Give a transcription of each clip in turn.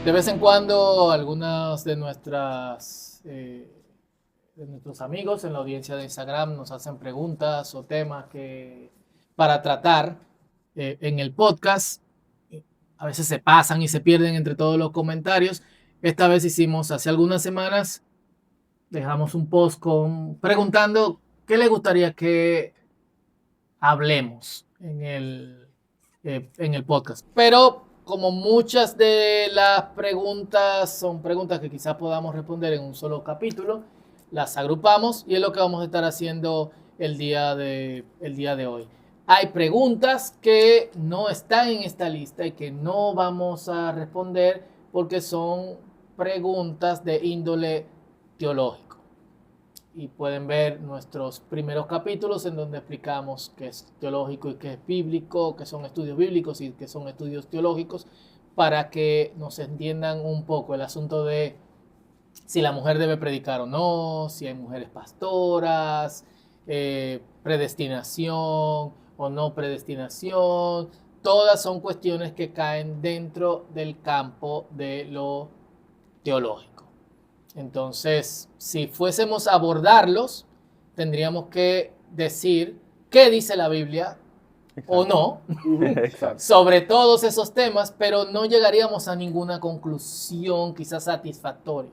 De vez en cuando, algunas de nuestros amigos en la audiencia de Instagram nos hacen preguntas o temas para tratar en el podcast. A veces se pasan y se pierden entre todos los comentarios. Esta vez hicimos hace algunas semanas, dejamos un post preguntando qué le gustaría que hablemos en el podcast. Pero como muchas de las preguntas son preguntas que quizás podamos responder en un solo capítulo, las agrupamos y es lo que vamos a estar haciendo el día de hoy. Hay preguntas que no están en esta lista y que no vamos a responder porque son preguntas de índole teológico. Y pueden ver nuestros primeros capítulos en donde explicamos qué es teológico y qué es bíblico, qué son estudios bíblicos y qué son estudios teológicos, para que nos entiendan un poco el asunto de si la mujer debe predicar o no, si hay mujeres pastoras, predestinación o no predestinación. Todas son cuestiones que caen dentro del campo de lo teológico. Entonces, si fuésemos a abordarlos, tendríamos que decir qué dice la Biblia o no sobre todos esos temas, pero no llegaríamos a ninguna conclusión quizás satisfactoria.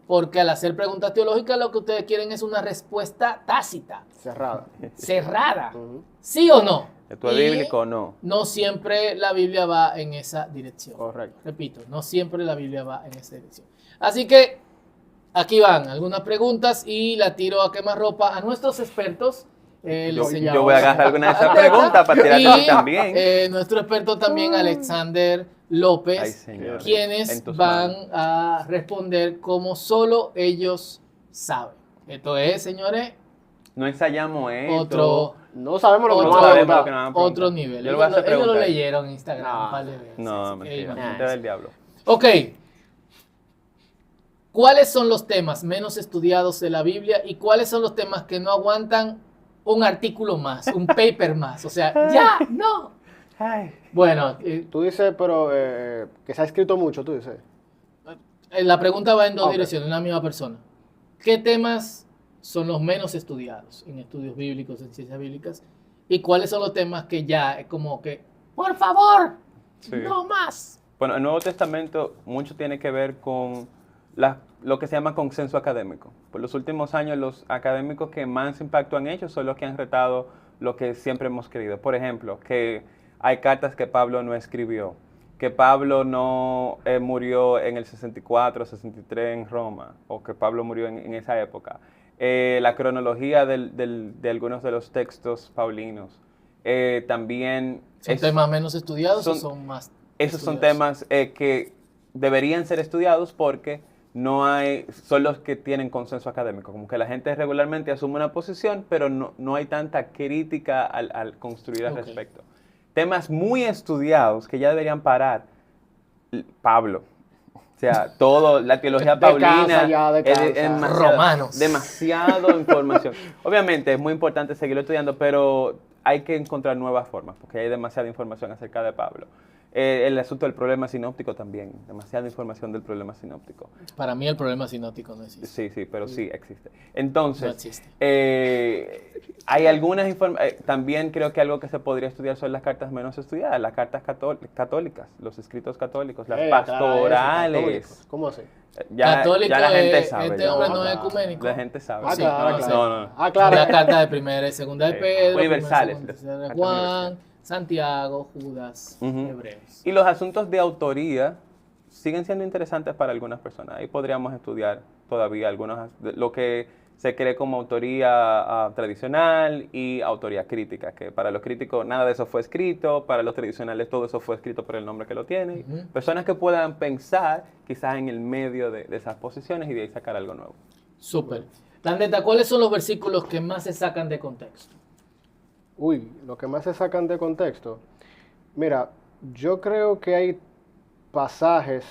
Porque al hacer preguntas teológicas lo que ustedes quieren es una respuesta tácita. Cerrada. ¿Sí o no? ¿Esto es bíblico o no? No siempre la Biblia va en esa dirección. Correcto. Repito, no siempre la Biblia va en esa dirección. Así que aquí van algunas preguntas y la tiro a quemarropa a nuestros expertos. Yo voy a agarrar alguna de esas preguntas para tirar a ti también. Nuestro experto también, Alexander López, quienes van a responder como solo ellos saben. Esto es, señores, no ensayamos esto. No sabemos lo que nos van a preguntar. Otro nivel. Ellos lo leyeron en Instagram un par de veces. No, mentira del diablo. Ok. ¿Cuáles son los temas menos estudiados de la Biblia y cuáles son los temas que no aguantan un artículo más, un paper más? O sea, ya, no. Bueno. Tú dices, pero que se ha escrito mucho, tú dices. La pregunta va en dos direcciones, una misma persona. ¿Qué temas son los menos estudiados en estudios bíblicos, en ciencias bíblicas? ¿Y cuáles son los temas que ya es como que, por favor, no más? Bueno, el Nuevo Testamento mucho tiene que ver con lo que se llama consenso académico. Por los últimos años, los académicos que más impacto han hecho son los que han retado lo que siempre hemos creído. Por ejemplo, que hay cartas que Pablo no escribió, que Pablo no murió en el 64, 63 en Roma, o que Pablo murió en esa época. La cronología de algunos de los textos paulinos. También... ¿Son temas menos estudiados o son más esos estudiados? Son temas que deberían ser estudiados porque son los que tienen consenso académico, como que la gente regularmente asume una posición, pero no hay tanta crítica al construir al respecto. Temas muy estudiados que ya deberían parar, Pablo. O sea, la teología paulina es demasiado información. Obviamente es muy importante seguirlo estudiando, pero hay que encontrar nuevas formas, porque hay demasiada información acerca de Pablo. El asunto del problema sinóptico también, demasiada información del problema sinóptico. Para mí el problema sinóptico no existe. Sí, pero sí existe. Entonces, no existe. Hay algunas informaciones, también creo que algo que se podría estudiar son las cartas menos estudiadas, las cartas católicas, los escritos católicos, las pastorales. ¿Cómo así? Católico ya la gente sabe. Este hombre no es ecuménico. La gente sabe. Claro. La carta de primera y segunda de Pedro, universales. Primera de Juan, Santiago, Judas, Hebreos. Y los asuntos de autoría siguen siendo interesantes para algunas personas. Ahí podríamos estudiar todavía lo que se cree como autoría tradicional y autoría crítica, que para los críticos nada de eso fue escrito, para los tradicionales todo eso fue escrito por el nombre que lo tiene. Personas que puedan pensar quizás en el medio de esas posiciones y de ahí sacar algo nuevo. Súper. Landeta, ¿cuáles son los versículos que más se sacan de contexto? Lo que más se sacan de contexto. Mira, yo creo que hay pasajes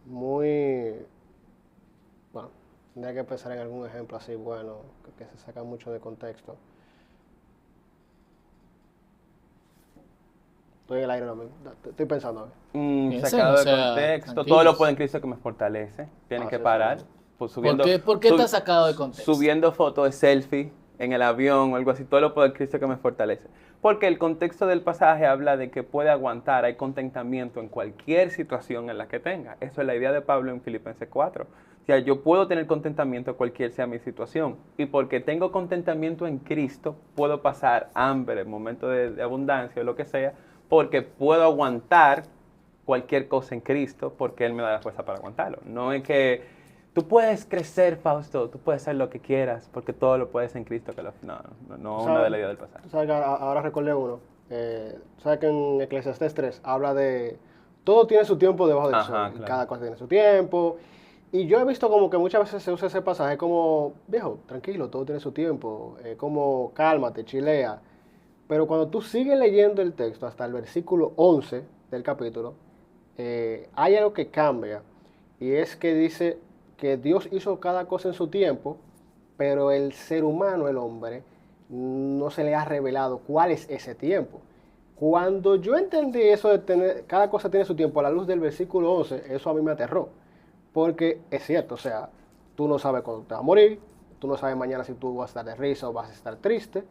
muy... Bueno, tendría que pensar en algún ejemplo así bueno, que se sacan mucho de contexto. Estoy en el aire ahora mismo. Estoy pensando. Piensen, Sacado o de sea, contexto, tranquilos. todo lo puedo en Cristo que me fortalece. Tienen que sí, parar. sí. Pues ¿Por qué está sacado de contexto? Subiendo fotos de selfie en el avión o algo así, todo lo puedo en Cristo que me fortalece. Porque el contexto del pasaje habla de que puede aguantar, hay contentamiento en cualquier situación en la que tenga. Eso es la idea de Pablo en Filipenses 4. O sea, yo puedo tener contentamiento cualquier sea mi situación. Y porque tengo contentamiento en Cristo, puedo pasar hambre, momentos de abundancia o lo que sea, porque puedo aguantar cualquier cosa en Cristo, porque Él me da la fuerza para aguantarlo. No es que tú puedes crecer, Fausto, tú puedes hacer lo que quieras, porque todo lo puedes en Cristo. No O una sea, de la idea del pasaje. ¿Sabes que ahora recordé uno? ¿Sabes que en Eclesiastés 3 habla de todo tiene su tiempo debajo del Ajá, sol? Y claro. cada cosa tiene su tiempo. Y yo he visto como que muchas veces se usa ese pasaje como, viejo, tranquilo, todo tiene su tiempo, como cálmate, chilea. Pero cuando tú sigues leyendo el texto hasta el versículo 11 del capítulo, hay algo que cambia. Y es que dice que Dios hizo cada cosa en su tiempo, pero el ser humano, el hombre, no se le ha revelado cuál es ese tiempo. Cuando yo entendí eso de tener, cada cosa tiene su tiempo a la luz del versículo 11, eso a mí me aterró. Porque es cierto, o sea, tú no sabes cuándo te vas a morir, tú no sabes mañana si tú vas a estar de risa o vas a estar triste.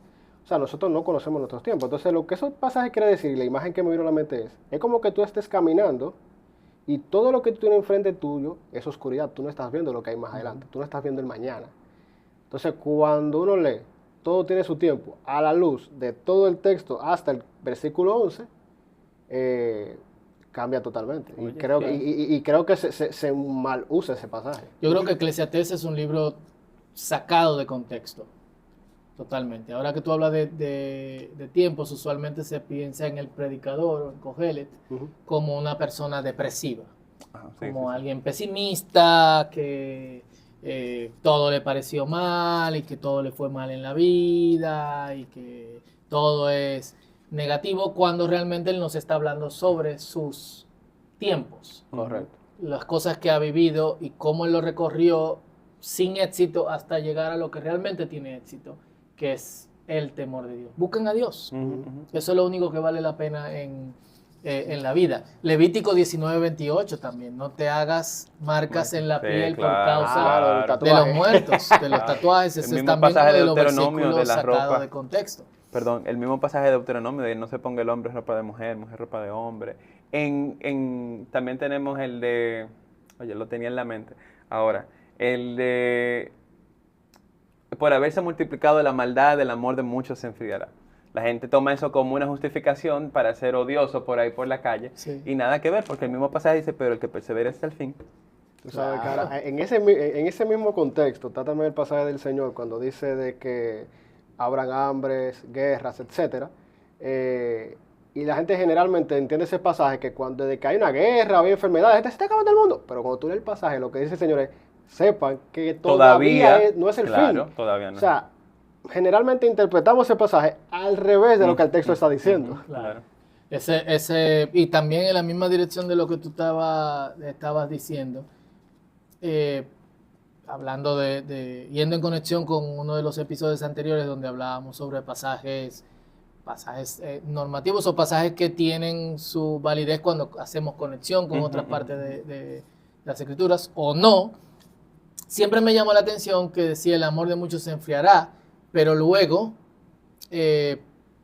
O sea, nosotros no conocemos nuestros tiempos. Entonces, lo que esos pasajes quiere decir, y la imagen que me vino a la mente es como que tú estés caminando y todo lo que tú tienes enfrente tuyo es oscuridad. Tú no estás viendo lo que hay más adelante, tú no estás viendo el mañana. Entonces, cuando uno lee, todo tiene su tiempo, a la luz de todo el texto hasta el versículo 11, cambia totalmente. Oye, Y creo que se mal usa ese pasaje. Yo creo que Eclesiastés es un libro sacado de contexto, totalmente. Ahora que tú hablas de tiempos, usualmente se piensa en el predicador o en Cogelet como una persona depresiva, como alguien pesimista, que todo le pareció mal y que todo le fue mal en la vida y que todo es negativo, cuando realmente él nos está hablando sobre sus tiempos. Correcto. Las cosas que ha vivido y cómo él lo recorrió sin éxito hasta llegar a lo que realmente tiene éxito, que es el temor de Dios. Busquen a Dios. Eso es lo único que vale la pena en la vida. Levítico 19:28 también. No te hagas marcas en la piel por causa de los muertos, de los tatuajes. Ese es también uno de los versículos sacados de contexto. Perdón, el mismo pasaje de Deuteronomio de no se ponga el hombre ropa de mujer, mujer ropa de hombre. También tenemos el de, oye, lo tenía en la mente ahora, el de, por haberse multiplicado la maldad, el amor de muchos se enfriará. La gente toma eso como una justificación para ser odioso por ahí por la calle. Sí. Y nada que ver, porque el mismo pasaje dice, pero el que persevera hasta el fin. Tú sabes, cara, en ese mismo contexto está también el pasaje del Señor cuando dice de que habrán hambres, guerras, etcétera. Y la gente generalmente entiende ese pasaje que cuando de que hay una guerra o hay enfermedades, se está acabando el mundo. Pero cuando tú lees el pasaje, lo que dice el Señor es, sepan que todavía no es el fin. Todavía no. O sea, generalmente interpretamos ese pasaje al revés de lo que el texto está diciendo. Claro. Y también en la misma dirección de lo que tú estabas diciendo, hablando yendo en conexión con uno de los episodios anteriores donde hablábamos sobre pasajes normativos o pasajes que tienen su validez cuando hacemos conexión con otras partes de las escrituras o no. Siempre me llamó la atención que decía el amor de muchos se enfriará, pero luego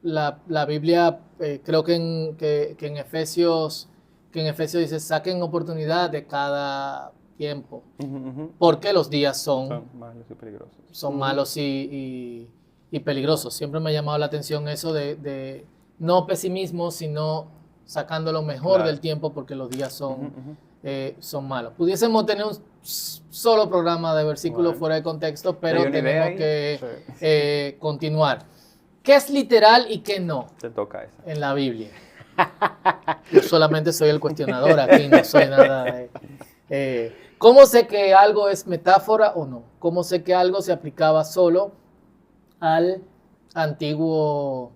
la Biblia creo que en Efesios dice saquen oportunidad de cada tiempo, porque los días son malos y peligrosos. Son malos y peligrosos. Siempre me ha llamado la atención eso de no pesimismo, sino sacando lo mejor del tiempo, porque los días son malos. Pudiésemos tener un solo programa de versículos fuera de contexto, pero tenemos que continuar. ¿Qué es literal y qué no? Te toca eso. En la Biblia. Yo solamente soy el cuestionador aquí, no soy nada de... ¿Cómo sé que algo es metáfora o no? ¿Cómo sé que algo se aplicaba solo al Antiguo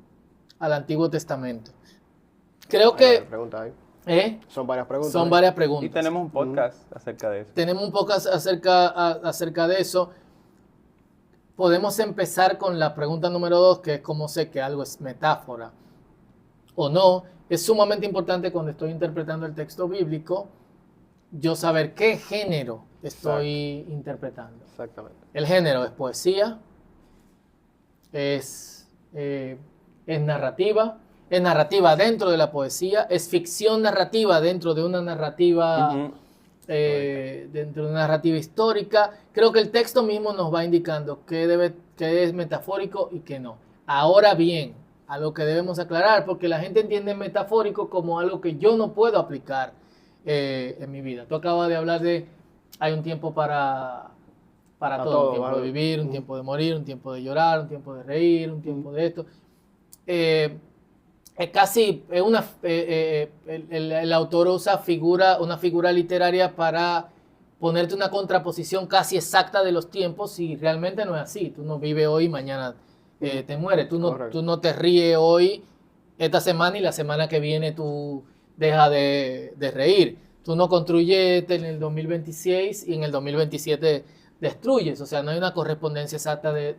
Testamento? Creo que... Son varias preguntas. Son varias preguntas. Y tenemos un podcast acerca de eso. Tenemos un podcast acerca de eso. Podemos empezar con la pregunta número 2, que es cómo sé que algo es metáfora. o no. Es sumamente importante cuando estoy interpretando el texto bíblico, yo saber qué género estoy interpretando. Exactamente. El género es poesía, es narrativa dentro de la poesía, es ficción narrativa dentro de una narrativa, Ujú. dentro de una narrativa histórica. Creo que el texto mismo nos va indicando qué es metafórico y qué no. Ahora bien, algo que debemos aclarar, porque la gente entiende metafórico como algo que yo no puedo aplicar en mi vida. Tú acabas de hablar de, hay un tiempo para todo, un tiempo de vivir, un tiempo de morir, un tiempo de llorar, un tiempo de reír, un tiempo de esto. Es casi el autor usa una figura literaria para ponerte una contraposición casi exacta de los tiempos, y realmente no es así. Tú no vives hoy y mañana te mueres. Tú no te ríes hoy, esta semana, y la semana que viene tú dejas de reír. Tú no construyes en el 2026 y en el 2027 destruyes. O sea, no hay una correspondencia exacta de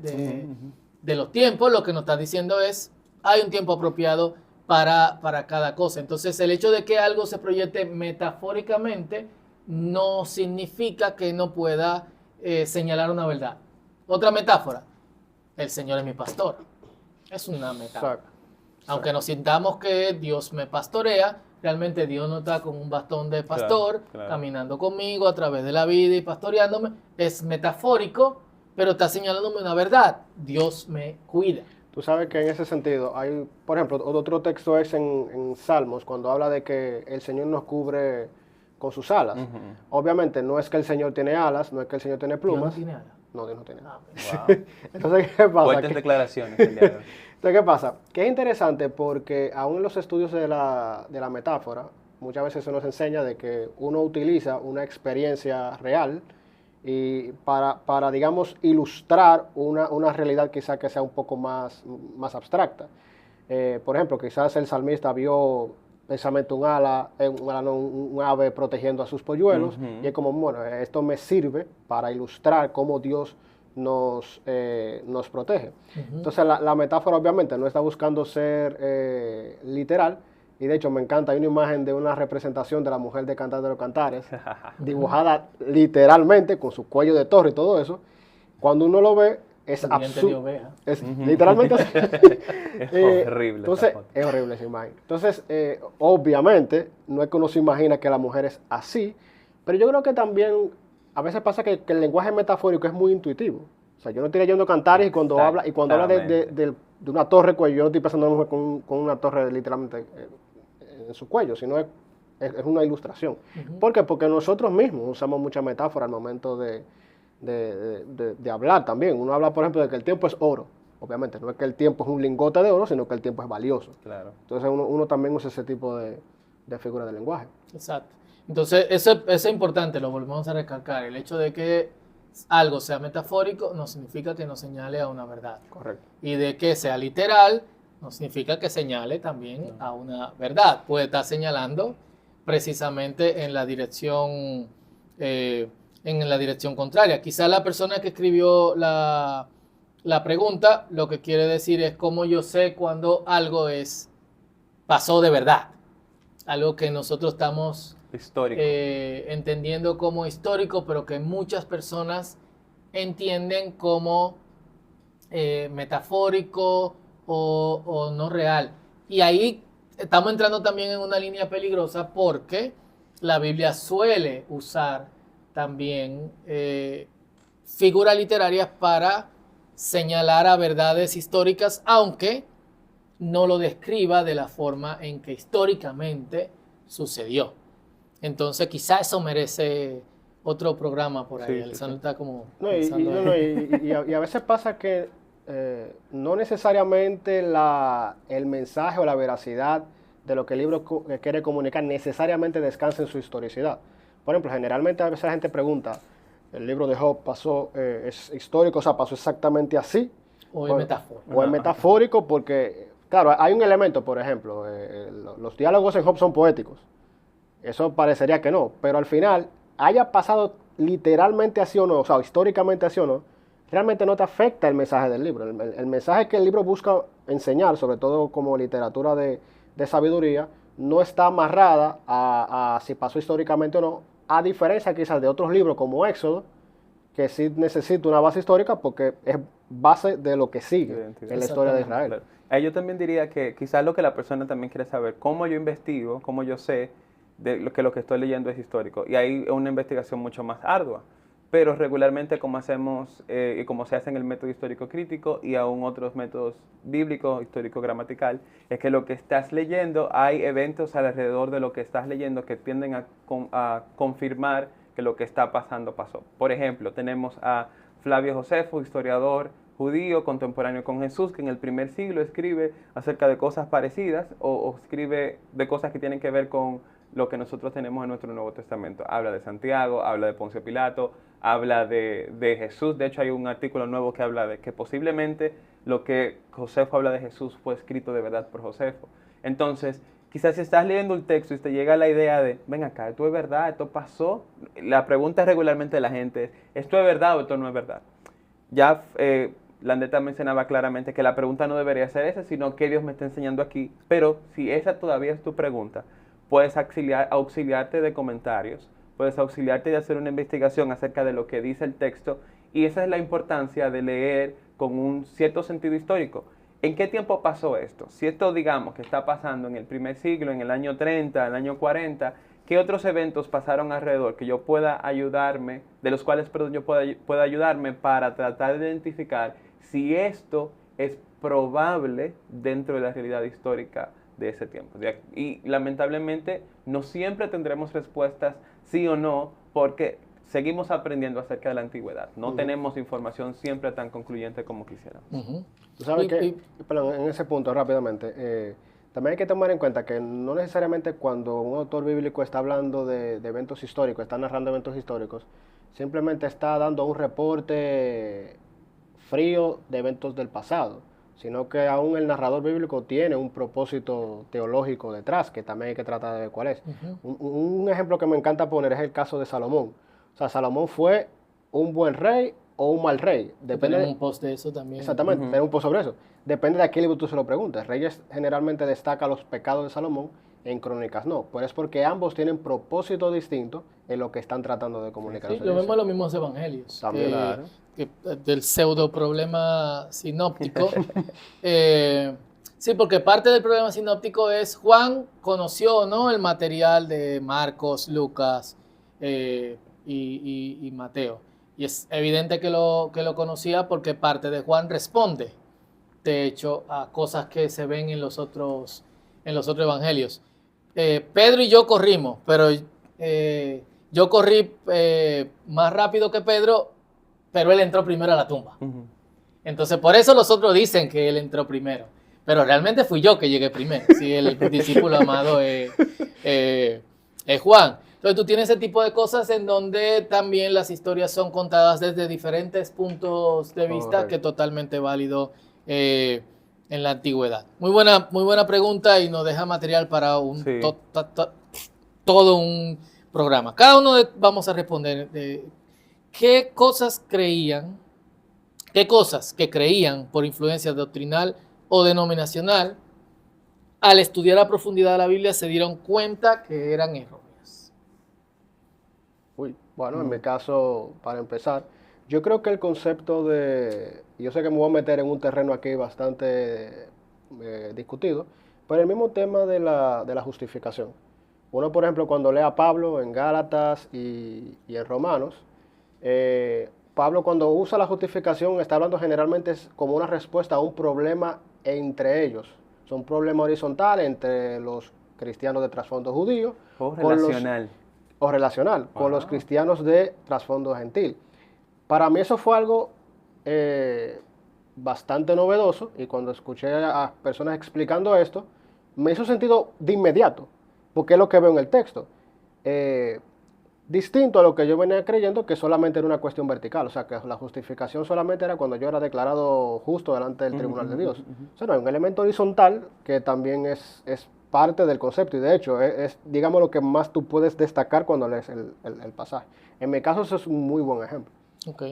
los tiempos. Lo que nos está diciendo es, hay un tiempo apropiado para cada cosa. Entonces, el hecho de que algo se proyecte metafóricamente no significa que no pueda señalar una verdad. Otra metáfora, el Señor es mi pastor. Es una metáfora. Aunque nos sintamos que Dios me pastorea, realmente Dios no está con un bastón de pastor, caminando conmigo a través de la vida y pastoreándome. Es metafórico, pero está señalándome una verdad. Dios me cuida. Tú sabes que en ese sentido hay, por ejemplo, otro texto es en Salmos, cuando habla de que el Señor nos cubre con sus alas. Obviamente no es que el Señor tiene alas, no es que el Señor tiene plumas. ¿Dios no tiene alas? No, Dios no tiene alas. Wow. Entonces, ¿qué pasa? Fuertes declaraciones el día de hoy. Entonces, ¿qué pasa? Que es interesante porque aún en los estudios de la metáfora, muchas veces se nos enseña de que uno utiliza una experiencia real y para digamos, ilustrar una realidad quizá que sea un poco más abstracta. Por ejemplo, quizás el salmista vio precisamente un ave protegiendo a sus polluelos, y es como, bueno, esto me sirve para ilustrar cómo Dios nos protege. Entonces la metáfora obviamente no está buscando ser literal, y de hecho me encanta, hay una imagen de una representación de la mujer de Cantar de los Cantares, dibujada literalmente con su cuello de torre y todo eso. Cuando uno lo ve, es absurdo. Es literalmente así. Es horrible. Entonces, es horrible esa imagen. Entonces, obviamente, no es que uno se imagina que la mujer es así, pero yo creo que también a veces pasa que el lenguaje metafórico es muy intuitivo. O sea, yo no estoy leyendo Cantares y cuando habla de una torre cuello, yo no estoy pensando en una mujer con una torre literalmente en su cuello, sino es una ilustración. ¿Por qué? Porque nosotros mismos usamos mucha metáfora al momento de hablar también. Uno habla, por ejemplo, de que el tiempo es oro. Obviamente, no es que el tiempo es un lingote de oro, sino que el tiempo es valioso. Claro. Entonces, uno también usa ese tipo de figura de lenguaje. Exacto. Entonces, eso es importante, lo volvemos a recalcar. El hecho de que algo sea metafórico no significa que no señale a una verdad. Correcto. Y de que sea literal no significa que señale también a una verdad. Puede estar señalando precisamente en la dirección contraria. Quizá la persona que escribió la pregunta lo que quiere decir es cómo yo sé cuando algo pasó de verdad. Algo que nosotros estamos entendiendo como histórico, pero que muchas personas entienden como metafórico o no real. Y ahí estamos entrando también en una línea peligrosa, porque la Biblia suele usar también figuras literarias para señalar a verdades históricas, aunque no lo describa de la forma en que históricamente sucedió. Entonces quizá eso merece otro programa por ahí. Alessandro está como y a veces pasa que no necesariamente el mensaje o la veracidad de lo que el libro quiere comunicar necesariamente descansa en su historicidad. Por ejemplo, generalmente a veces la gente pregunta, ¿el libro de Job es histórico, o sea, pasó exactamente así? ¿O es metafórico? O es metafórico porque, claro, hay un elemento, por ejemplo, los diálogos en Job son poéticos. Eso parecería que no, pero al final, haya pasado literalmente así o no, o sea, históricamente así o no, realmente no te afecta el mensaje del libro. El mensaje que el libro busca enseñar, sobre todo como literatura de de sabiduría, no está amarrada a si pasó históricamente o no, a diferencia quizás de otros libros como Éxodo, que sí necesita una base histórica porque es base de lo que sigue Identidad. en la historia de Exactamente. Israel. Claro. Ahí yo también diría que quizás lo que la persona también quiere saber, cómo yo investigo, cómo yo sé de lo que estoy leyendo es histórico. Y ahí es una investigación mucho más ardua. Pero regularmente como hacemos y como se hace en el método histórico crítico y aún otros métodos bíblicos, histórico gramatical, es que lo que estás leyendo, hay eventos alrededor de lo que estás leyendo que tienden a confirmar que lo que está pasando pasó. Por ejemplo, tenemos a Flavio Josefo, historiador judío contemporáneo con Jesús, que en el primer siglo escribe acerca de cosas parecidas o escribe de cosas que tienen que ver con lo que nosotros tenemos en nuestro Nuevo Testamento. Habla de Santiago, habla de Poncio Pilato, habla de Jesús. De hecho, hay un artículo nuevo que habla de que posiblemente lo que Josefo habla de Jesús fue escrito de verdad por Josefo. Entonces, quizás si estás leyendo un texto y te llega la idea de, ven acá, ¿esto es verdad? ¿Esto pasó? La pregunta regularmente de la gente es, ¿esto es verdad o esto no es verdad? Ya Landeta mencionaba claramente que la pregunta no debería ser esa, sino qué Dios me está enseñando aquí. Pero si esa todavía es tu pregunta, puedes auxiliarte de comentarios, puedes auxiliarte de hacer una investigación acerca de lo que dice el texto, y esa es la importancia de leer con un cierto sentido histórico. ¿En qué tiempo pasó esto? Si esto, digamos, que está pasando en el primer siglo, en el año 30, en el año 40, ¿qué otros eventos pasaron alrededor que yo pueda ayudarme, de los cuales yo pueda ayudarme para tratar de identificar si esto es probable dentro de la realidad histórica de ese tiempo? Y lamentablemente no siempre tendremos respuestas sí o no, porque seguimos aprendiendo acerca de la antigüedad. No tenemos información siempre tan concluyente como quisiéramos. Tú sabes Y- que, y- perdón, en ese punto rápidamente, también hay que tomar en cuenta que no necesariamente cuando un autor bíblico está hablando de eventos históricos, está narrando eventos históricos, simplemente está dando un reporte frío de eventos del pasado, sino que aún el narrador bíblico tiene un propósito teológico detrás, que también hay que tratar de ver cuál es. Un ejemplo que me encanta poner es el caso de Salomón. O sea, Salomón fue un buen rey o un mal rey. Depende Tenemos de, un post de eso también. exactamente, tenemos un post sobre eso. Depende de a qué libro tú se lo preguntes. Reyes generalmente destaca los pecados de Salomón, en Crónicas no. Pues es porque ambos tienen propósitos distintos en lo que están tratando de comunicar. Sí, lo vemos en los mismos evangelios. También, claro. Del pseudo problema sinóptico. Sí, porque parte del problema sinóptico es Juan conoció, ¿no?, el material de Marcos, Lucas y Mateo. Y es evidente que lo conocía porque parte de Juan responde, de hecho, a cosas que se ven en los otros evangelios. Pedro y yo corrimos, pero yo corrí más rápido que Pedro, pero él entró primero a la tumba. Entonces, por eso los otros dicen que él entró primero. Pero realmente fui yo que llegué primero. Si el discípulo amado es Juan. Entonces, tú tienes ese tipo de cosas en donde también las historias son contadas desde diferentes puntos de vista, Correcto. que es totalmente válido en la antigüedad. Muy buena pregunta y nos deja material para un Sí. todo un programa. Cada uno vamos a responder qué cosas que creían por influencia doctrinal o denominacional, al estudiar a profundidad la Biblia se dieron cuenta que eran erróneas. Uy, bueno, en mi caso, para empezar, yo creo que el concepto de, yo sé que me voy a meter en un terreno aquí bastante discutido, pero el mismo tema de la justificación. Uno, por ejemplo, cuando lee a Pablo en Gálatas y en Romanos, Pablo cuando usa la justificación está hablando generalmente como una respuesta a un problema entre ellos. Es un problema horizontal entre los cristianos de trasfondo judío O con los- relacional. o relacional con los Wow. cristianos de trasfondo gentil. Para mí eso fue algo bastante novedoso y cuando escuché a personas explicando esto, me hizo sentido de inmediato, porque es lo que veo en el texto. Distinto a lo que yo venía creyendo que solamente era una cuestión vertical, o sea, que la justificación solamente era cuando yo era declarado justo delante del tribunal de Dios. O sea, no, hay un elemento horizontal que también es parte del concepto y de hecho es, digamos, lo que más tú puedes destacar cuando lees el pasaje. En mi caso eso es un muy buen ejemplo. Ok.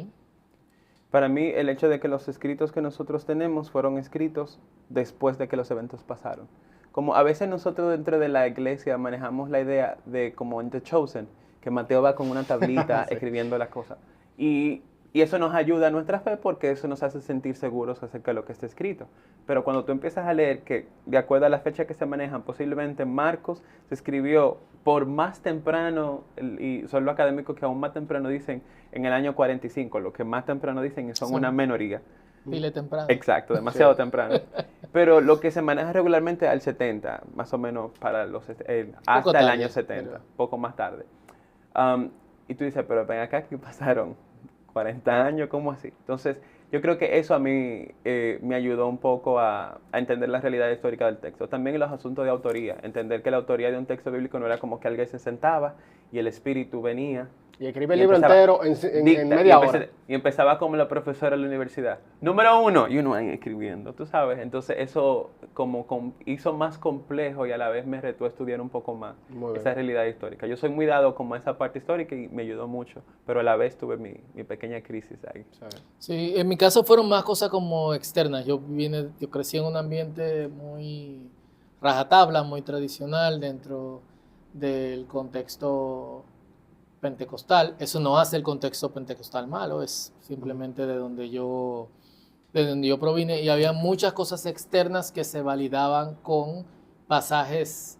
Para mí, el hecho de que los escritos que nosotros tenemos fueron escritos después de que los eventos pasaron. como a veces nosotros dentro de la iglesia manejamos la idea de como en The Chosen, que Mateo va con una tablita Sí. escribiendo las cosas. Y eso nos ayuda a nuestra fe porque eso nos hace sentir seguros acerca de lo que está escrito. Pero cuando tú empiezas a leer que, de acuerdo a la fecha que se manejan, posiblemente Marcos se escribió por más temprano, y son los académicos que aún más temprano dicen en el año 45, lo que más temprano dicen son una minoría. Pile temprano. Exacto, demasiado Sí. temprano. Pero lo que se maneja regularmente al 70, más o menos para hasta el tarde, año 70, pero- poco más tarde. Y tú dices, pero ven acá, ¿qué pasaron? 40 años, ¿cómo así? Entonces, yo creo que eso a mí me ayudó un poco a entender la realidad histórica del texto. También los asuntos de autoría, entender que la autoría de un texto bíblico no era como que alguien se sentaba y el espíritu venía. Y escribe el Y libro empezaba, entero en dicta, media hora. y empezaba como la profesora de la universidad. Número 1, y uno ahí escribiendo, tú sabes. Entonces eso hizo más complejo y a la vez me retó a estudiar un poco más Muy bien. esa realidad histórica. Yo soy muy dado como a esa parte histórica y me ayudó mucho, pero a la vez tuve mi pequeña crisis ahí. ¿Sabes? Sí, en mi caso fueron más cosas como externas. Yo crecí en un ambiente muy rajatabla, muy tradicional dentro del contexto pentecostal. Eso no hace el contexto pentecostal malo, es simplemente de donde yo provine, y había muchas cosas externas que se validaban con pasajes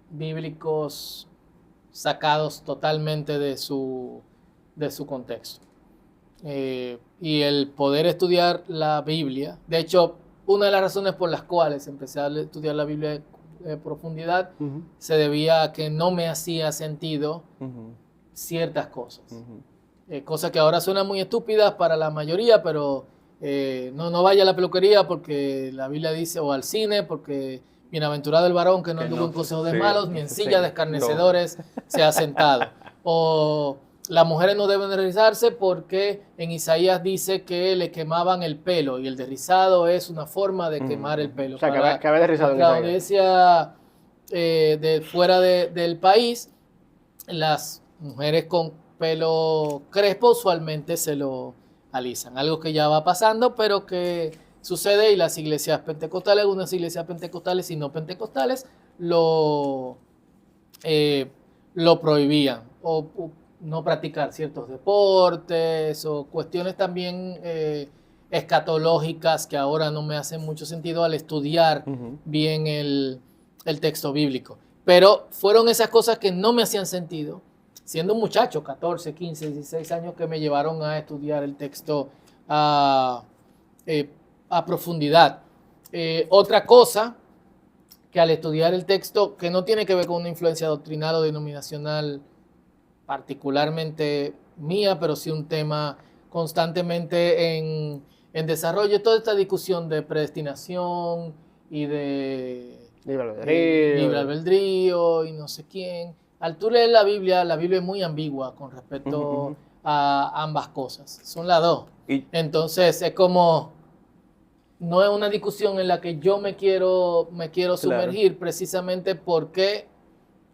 bíblicos sacados totalmente de su contexto. Y el poder estudiar la Biblia, de hecho, una de las razones por las cuales empecé a estudiar la Biblia en profundidad Ujú. se debía a que no me hacía sentido Ujú, ciertas cosas. ujú. Cosas que ahora suenan muy estúpidas para la mayoría, pero no vaya a la peluquería porque la Biblia dice, o al cine, porque bienaventurado el varón que no Que anduvo no en consejo se- de sí, malos, ni en sí, silla de sí, escarnecedores se ha sentado. O las mujeres no deben de rizarse porque en Isaías dice que le quemaban el pelo y el desrizado es una forma de quemar el pelo. O sea, Para que había derrizado en la Isaías. audiencia de fuera del país, las mujeres con pelo crespo usualmente se lo alisan, algo que ya va pasando, pero que sucede, y las iglesias pentecostales, algunas iglesias pentecostales y no pentecostales, lo, eh, lo prohibían, o no practicar ciertos deportes, o cuestiones también escatológicas que ahora no me hacen mucho sentido al estudiar Ujú. bien el texto bíblico. Pero fueron esas cosas que no me hacían sentido, siendo un muchacho, 14, 15, 16 años, que me llevaron a estudiar el texto a profundidad. Otra cosa que al estudiar el texto, que no tiene que ver con una influencia doctrinal o denominacional particularmente mía, pero sí un tema constantemente en desarrollo, toda esta discusión de predestinación y de Libre albedrío. libre albedrío y no sé quién. Al tú leer la Biblia es muy ambigua con respecto Ujú, ujú. a ambas cosas. Son las dos. Y Entonces es como, no es una discusión en la que yo me quiero sumergir, precisamente porque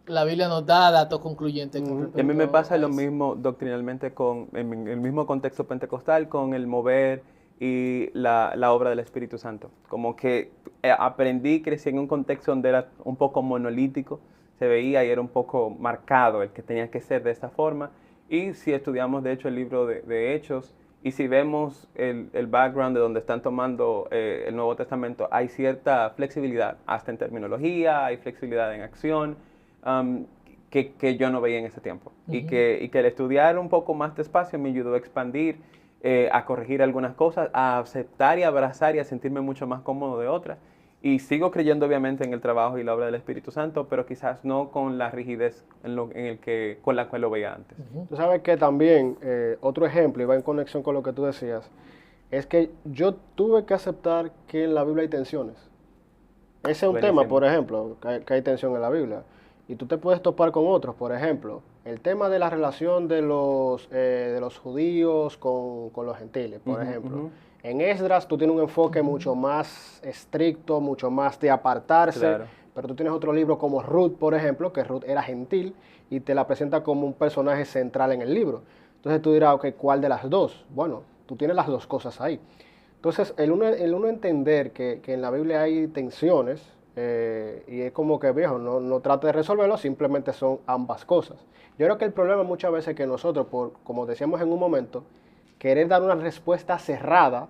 la Biblia nos da datos concluyentes con Ujú. respecto Y a mí me pasa lo eso. mismo doctrinalmente en el mismo contexto pentecostal, con el mover y la obra del Espíritu Santo. Como que aprendí, crecí en un contexto donde era un poco monolítico, se veía y era un poco marcado el que tenía que ser de esta forma. Y si estudiamos, de hecho, el libro de Hechos, y si vemos el background de donde están tomando el Nuevo Testamento, hay cierta flexibilidad, hasta en terminología, hay flexibilidad en acción. um, que yo no veía en ese tiempo. Y Ujú. que el estudiar un poco más despacio me ayudó a expandir, a corregir algunas cosas, a aceptar y abrazar y a sentirme mucho más cómodo de otras. Y sigo creyendo obviamente en el trabajo y la obra del Espíritu Santo, pero quizás no con la rigidez con la cual lo veía antes. Ujú. Tú sabes que también, otro ejemplo, y va en conexión con lo que tú decías, es que yo tuve que aceptar que en la Biblia hay tensiones. Ese es un tema, Buenísimo. por ejemplo, que hay tensión en la Biblia. Y tú te puedes topar con otros, por ejemplo, el tema de la relación de los judíos con los gentiles, por Ujú, ejemplo. ujú. En Esdras tú tienes un enfoque mucho más estricto, mucho más de apartarse, Claro. pero tú tienes otro libro como Ruth, por ejemplo, que Ruth era gentil y te la presenta como un personaje central en el libro. Entonces tú dirás, ok, ¿cuál de las dos? Bueno, tú tienes las dos cosas ahí. Entonces, el uno entender que en la Biblia hay tensiones, Y es como que, viejo, no trate de resolverlo, simplemente son ambas cosas. Yo creo que el problema muchas veces es que nosotros, como decíamos en un momento, querer dar una respuesta cerrada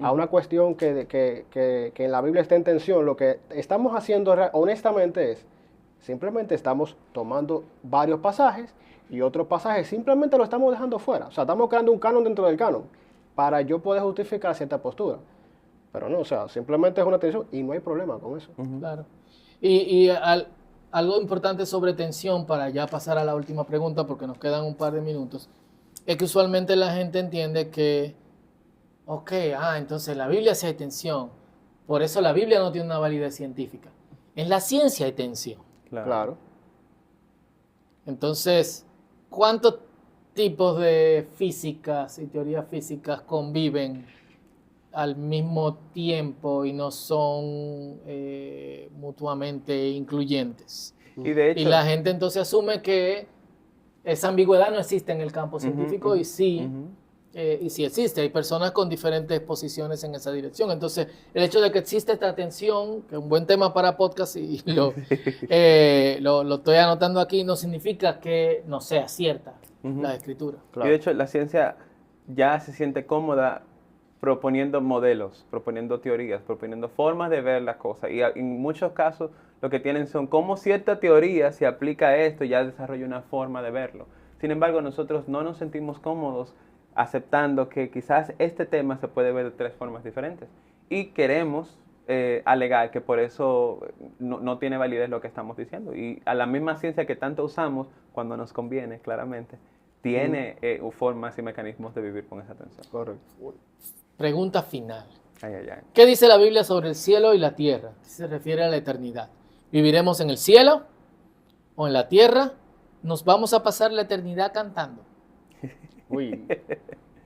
a una cuestión que en la Biblia está en tensión, lo que estamos haciendo honestamente es, simplemente estamos tomando varios pasajes y otros pasajes simplemente lo estamos dejando fuera. O sea, estamos creando un canon dentro del canon para yo poder justificar cierta postura. Pero no, o sea, simplemente es una tensión y no hay problema con eso. Claro. Algo importante sobre tensión, para ya pasar a la última pregunta, porque nos quedan un par de minutos, es que usualmente la gente entiende que, ok, entonces la Biblia sí hay tensión, por eso la Biblia no tiene una validez científica. En la ciencia hay tensión. Claro. Entonces, ¿cuántos tipos de físicas y teorías físicas conviven al mismo tiempo y no son mutuamente incluyentes? Y de hecho, Y la gente entonces asume que esa ambigüedad no existe en el campo científico y sí existe. Hay personas con diferentes posiciones en esa dirección. Entonces, el hecho de que existe esta tensión, que es un buen tema para podcast y lo estoy anotando aquí, no significa que no sea cierta la escritura. Claro. Y de hecho, la ciencia ya se siente cómoda proponiendo modelos, proponiendo teorías, proponiendo formas de ver las cosas. Y en muchos casos lo que tienen son cómo cierta teoría se aplica a esto y ya desarrolla una forma de verlo. Sin embargo, nosotros no nos sentimos cómodos aceptando que quizás este tema se puede ver de 3 formas diferentes. Y queremos alegar que por eso no tiene validez lo que estamos diciendo. Y a la misma ciencia que tanto usamos cuando nos conviene, claramente, tiene formas y mecanismos de vivir con esa tensión. Correcto. Pregunta final. Ay, ay, ay. ¿Qué dice la Biblia sobre el cielo y la tierra? Se refiere a la eternidad. ¿Viviremos en el cielo o en la tierra? ¿Nos vamos a pasar la eternidad cantando? Uy,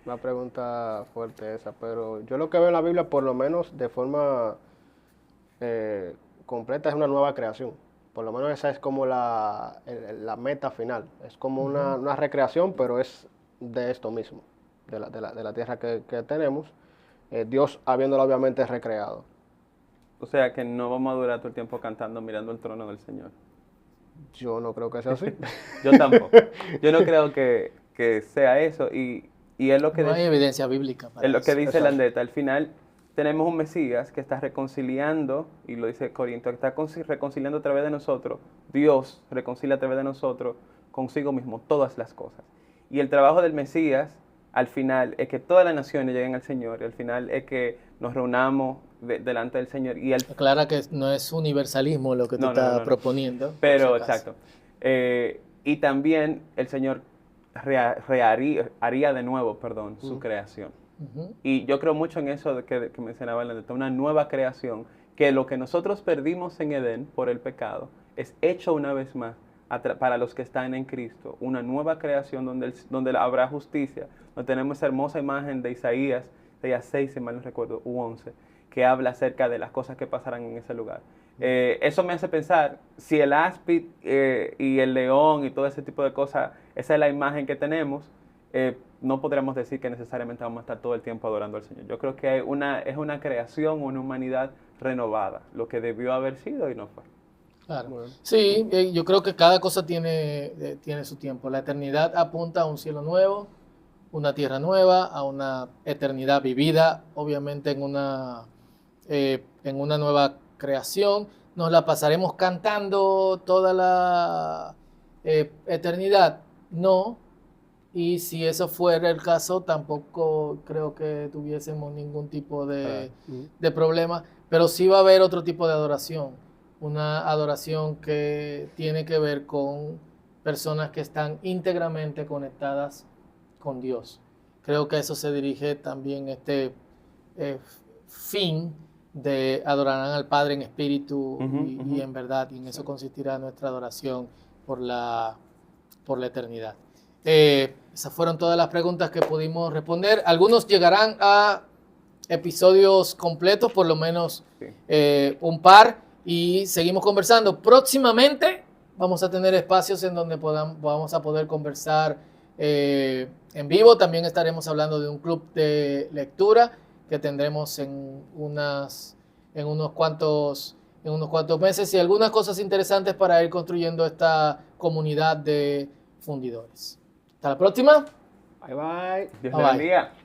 una pregunta fuerte esa, pero yo lo que veo en la Biblia, por lo menos de forma completa, es una nueva creación. Por lo menos esa es como la meta final. Es como una recreación, pero es de esto mismo, de la tierra que tenemos. Dios habiéndola obviamente recreado. O sea que no vamos a durar todo el tiempo cantando mirando el trono del Señor. Yo no creo que sea así. Yo tampoco. Yo no creo que sea eso. Y es lo que No hay evidencia bíblica para es lo que eso. dice Exacto. Landeta. Al final tenemos un Mesías que está reconciliando, y lo dice Corinto, que está reconciliando a través de nosotros. Dios reconcilia a través de nosotros consigo mismo todas las cosas. Y el trabajo del Mesías, al final, es que todas las naciones lleguen al Señor. Y al final es que nos reunamos delante del Señor. Y Aclara que no es universalismo lo que tú estás proponiendo. Pero, por si acaso. exacto. Y también el Señor haría de nuevo, su creación. Ujú. Y yo creo mucho en eso de que mencionaba Landeta, una nueva creación, que lo que nosotros perdimos en Edén por el pecado es hecho una vez más para los que están en Cristo, una nueva creación donde habrá justicia, donde tenemos esa hermosa imagen de Isaías 6, si mal no recuerdo, u 11, que habla acerca de las cosas que pasarán en ese lugar. Eso me hace pensar, si el áspid y el león y todo ese tipo de cosas, esa es la imagen que tenemos, no podríamos decir que necesariamente vamos a estar todo el tiempo adorando al Señor. Yo creo que es una creación, una humanidad renovada, lo que debió haber sido y no fue. Claro. Bueno. Sí, yo creo que cada cosa tiene su tiempo. La eternidad apunta a un cielo nuevo, una tierra nueva, a una eternidad vivida, obviamente en una nueva creación. Nos la pasaremos cantando toda la eternidad. No. Y si eso fuera el caso, tampoco creo que tuviésemos ningún tipo de problema. Pero sí va a haber otro tipo de adoración. Una adoración que tiene que ver con personas que están íntegramente conectadas con Dios. Creo que a eso se dirige también este fin de adorarán al Padre en espíritu y en verdad. Y en eso consistirá nuestra adoración por la eternidad. Esas fueron todas las preguntas que pudimos responder. Algunos llegarán a episodios completos, por lo menos un par. Y seguimos conversando. Próximamente vamos a tener espacios en donde vamos a poder conversar en vivo. También estaremos hablando de un club de lectura que tendremos en unos cuantos en unos cuantos meses y algunas cosas interesantes para ir construyendo esta comunidad de fundidores. Hasta la próxima. Bye bye. Dios Bye le bye. bendiga.